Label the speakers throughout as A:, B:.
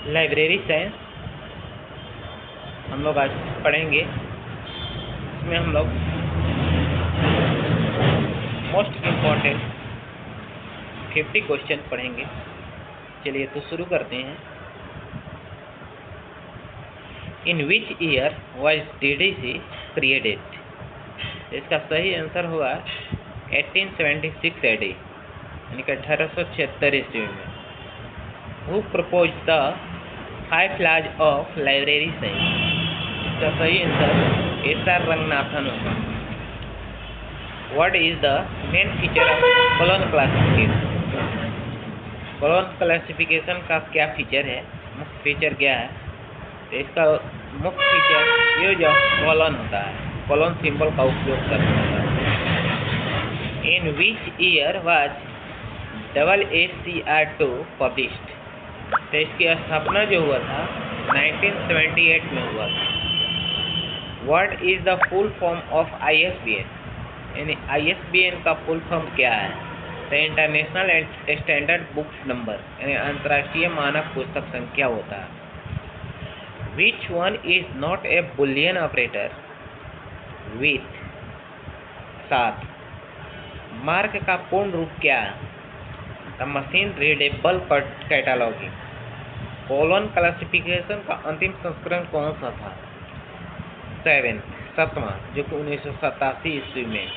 A: Library science हम लोग आज पढ़ेंगे। इसमें हम लोग मोस्ट इम्पॉर्टेंट 50 क्वेश्चन पढ़ेंगे। चलिए तो शुरू करते हैं। In which year was DDC created? इसका सही आंसर होगा 1876 AD, यानी कि 1876 ईस्वी में। Who propose the 5 laws of library science? इसका सही आंसर SR रंगनाथन होगा। What is the main feature of colon classification? Colon classification का क्या फीचर है, मुख्य फीचर क्या है? तो इसका मुख्य फीचर यूज ऑफ कोलोन होता है, कोलोन सिंबल का उपयोग करना होता है। In which year was AACR2 published? तो इसकी स्थापना जो हुआ था 1978 में हुआ था। What is the full form of ISBN? यानी ISBN का फुल फॉर्म क्या है? तो इंटरनेशनल स्टैंडर्ड बुक्स नंबर, यानी अंतर्राष्ट्रीय मानक पुस्तक संख्या होता है। Which one is not a Boolean operator with? 7 mark का पूर्ण रूप क्या है? The machine readable cataloguing. Colon classification का अंतिम संस्करण कौन सा था? 7वां, जो कि 1987 ईस्वी में।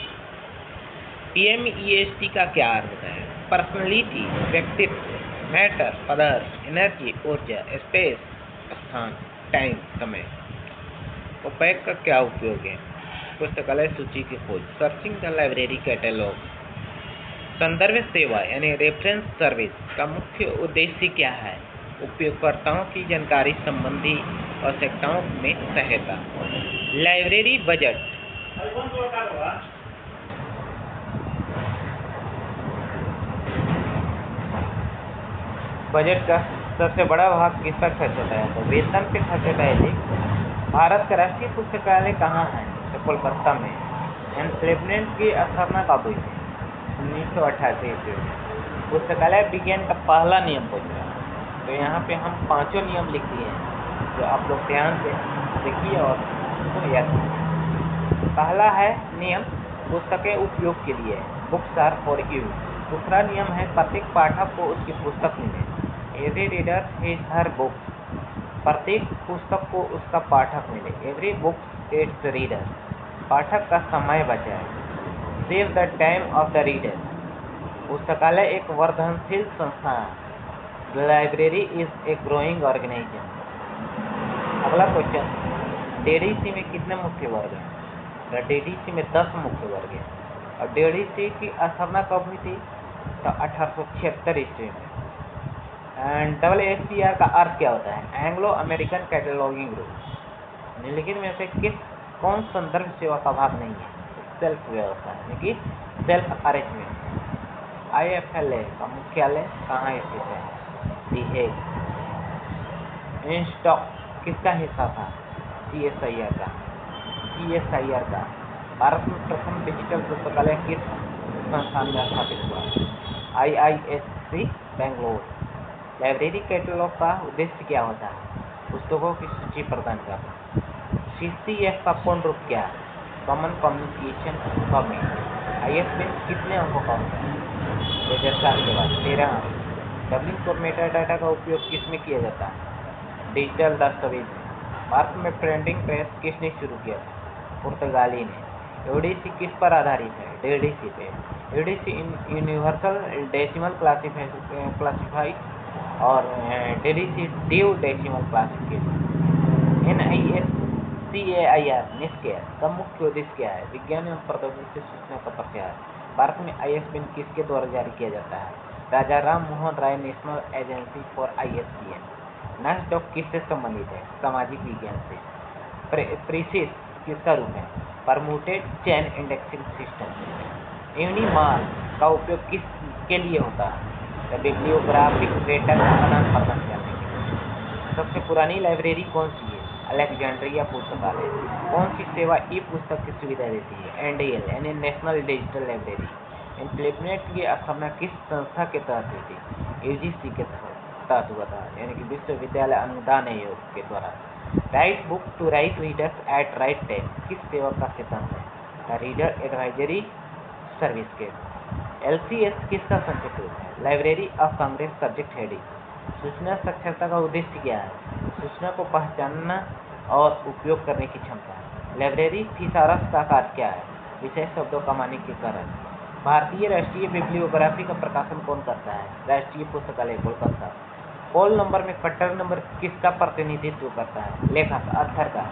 A: PMEST का क्या अर्थ है? पर्सनैलिटी, व्यक्तित्व, मैटर, पदार्थ, एनर्जी, ऊर्जा, स्पेस, स्थान, टाइम, समय। ओपैक का क्या उपयोग है? पुस्तकालय सूची की खोज, सर्चिंग द लाइब्रेरी कैटलॉग। संदर्भ सेवा यानी रेफरेंस सर्विस का मुख्य उद्देश्य क्या है? उपयोगकर्ताओं की जानकारी संबंधी आवश्यकताओं में सहायता। लाइब्रेरी बजट बजट का सबसे बड़ा भाग किसका खर्च होता है? तो वेतन पे खर्च होता है। भारत का राष्ट्रीय पुस्तकालय कहाँ है? तो कोलकाता में। एनसेम्बलेंट की स्थापना कब हुई थी? 1988 ईस्वी में। पुस्तकालय विज्ञान का पहला नियम पूछा, तो यहाँ पे हम 5 नियम लिख दिए हैं, जो आप लोग ध्यान से देखिए और उसको याद कीजिए। पहला है नियम पुस्तकें उपयोग के लिए, बुक्स आर फॉर यूज। दूसरा नियम है प्रत्येक पाठक को उसकी पुस्तक मिले, every reader his her book. प्रत्येक पुस्तक को उसका पाठक मिले, एवरी बुक इट्स रीडर। पाठक का समय बचाए, save the time of the reader. पुस्तकालय एक वर्धनशील संस्था है, library is a growing organisation. अगला क्वेश्चन, DDC में कितने मुख्य वर्ग हैं? तो DDC में 10 मुख्य वर्ग हैं। और DDC की स्थापना कब हुई थी? तो 1876 ईस्वी में। एंड AACR का अर्थ क्या होता है? Anglo American cataloguing group. निम्नलिखित में से कौन संदर्भ सेवा का भाग नहीं है? सेल्फ व्यवस्था, यानी कि सेल्फ अरेंजमेंट। IFLA का मुख्यालय कहाँ स्थित है? दी हेग। इंस्टॉक किसका हिस्सा था? CSIR का। भारत में प्रथम डिजिटल पुस्तकालय किस संस्थान में स्थापित हुआ? IISc बेंगलोर। लाइब्रेरी कैटलॉग का उद्देश्य क्या होता है? पुस्तकों की सूची प्रदान करना। CCF का पूर्ण रूप क्या है? Common communication format. ISBN कितने अंकों का होता है? 2004 के बाद 13 अंक। डबलिंग फॉर मेटाडाटा का उपयोग किसमें किया जाता है? डिजिटल दस्तावेज में। भारत में प्रिंटिंग प्रेस किसने शुरू किया था? पुर्तगाली ने। UDC किस पर आधारित है? DDC पे। UDC यूनिवर्सल डेसिमल क्लासिफाइड और DDC due decimal classification. NISCAIR निष्क्रिय का मुख्य उद्देश्य क्या है? विज्ञान एवं प्रौद्योगिकी सूचना का प्रचार। भारत में ISBN किसके द्वारा जारी किया जाता है? राजा Ram Mohan Roy national agency for ISBN। नासडॉक किससे संबंधित है? सामाजिक विज्ञान से। प्रीसिस किसका रूप है? Permuted chain indexing system. यूनिमार्क का उपयोग किसके लिए होता है? बिब्लियोग्राफिक डेटा का आदान प्रदान करने के लिए। सबसे पुरानी लाइब्रेरी कौन सी है? अलेक्जेंड्रिया पुस्तकालय। कौन सी सेवा ई पुस्तक की सुविधा देती है? NDL यानी नेशनल डिजिटल लाइब्रेरी। इम्प्लीमेंट की स्थापना किस संस्था के तहत हुई थी? यूजीसी के तहत हुआ था, यानी कि विश्वविद्यालय अनुदान आयोग के द्वारा। Right book to right readers at right time किस सेवा का सिद्धांत है? रीडर एडवाइजरी सर्विस के। LCS किसका संक्षिप्त रूप है? Library of Congress subject heading. सूचना साक्षरता का उद्देश्य क्या है? सूचना को पहचानना और उपयोग करने की क्षमता। लाइब्रेरी थिसारस का कार्य क्या है? विषय शब्दों का मानकीकरण। भारतीय राष्ट्रीय बिब्लियोग्राफी का प्रकाशन कौन करता है? राष्ट्रीय पुस्तकालय कोलकाता। पोल नंबर में कट्टर नंबर किसका प्रतिनिधित्व करता है? लेखक अर्थर का।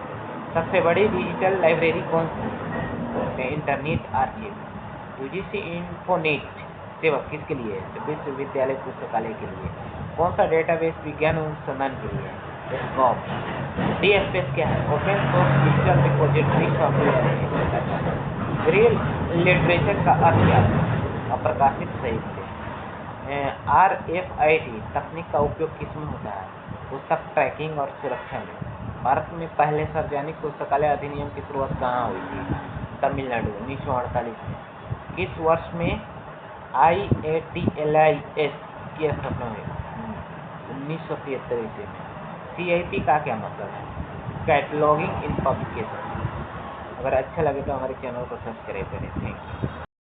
A: सबसे बड़ी डिजिटल लाइब्रेरी कौन सी? Internet archive. यूजीसी इन्फोनेट सेवा किसके लिए है? विश्वविद्यालय पुस्तकालय के लिए। कौन सा डेटाबेस विज्ञान अनुसंधान के लिए है? स्कॉप। DSpace क्या है? Open source digital repository software. Real literature का अर्थ क्या है? अप्रकाशित साहित्य। RFID तकनीक का उपयोग किसमें होता है? पुस्तक ट्रैकिंग और सुरक्षा में। भारत में पहले सार्वजनिक पुस्तकालय अधिनियम की शुरुआत कहाँ हुई थी? तमिलनाडु 1948 में। किस वर्ष में IATLIS की स्थापना हुई? 1973 ईस्वी में। CIP का क्या मतलब है? कैटलॉगिंग इन पब्लिकेशन। अगर अच्छा लगे तो हमारे चैनल को सब्सक्राइब करें। Thank you.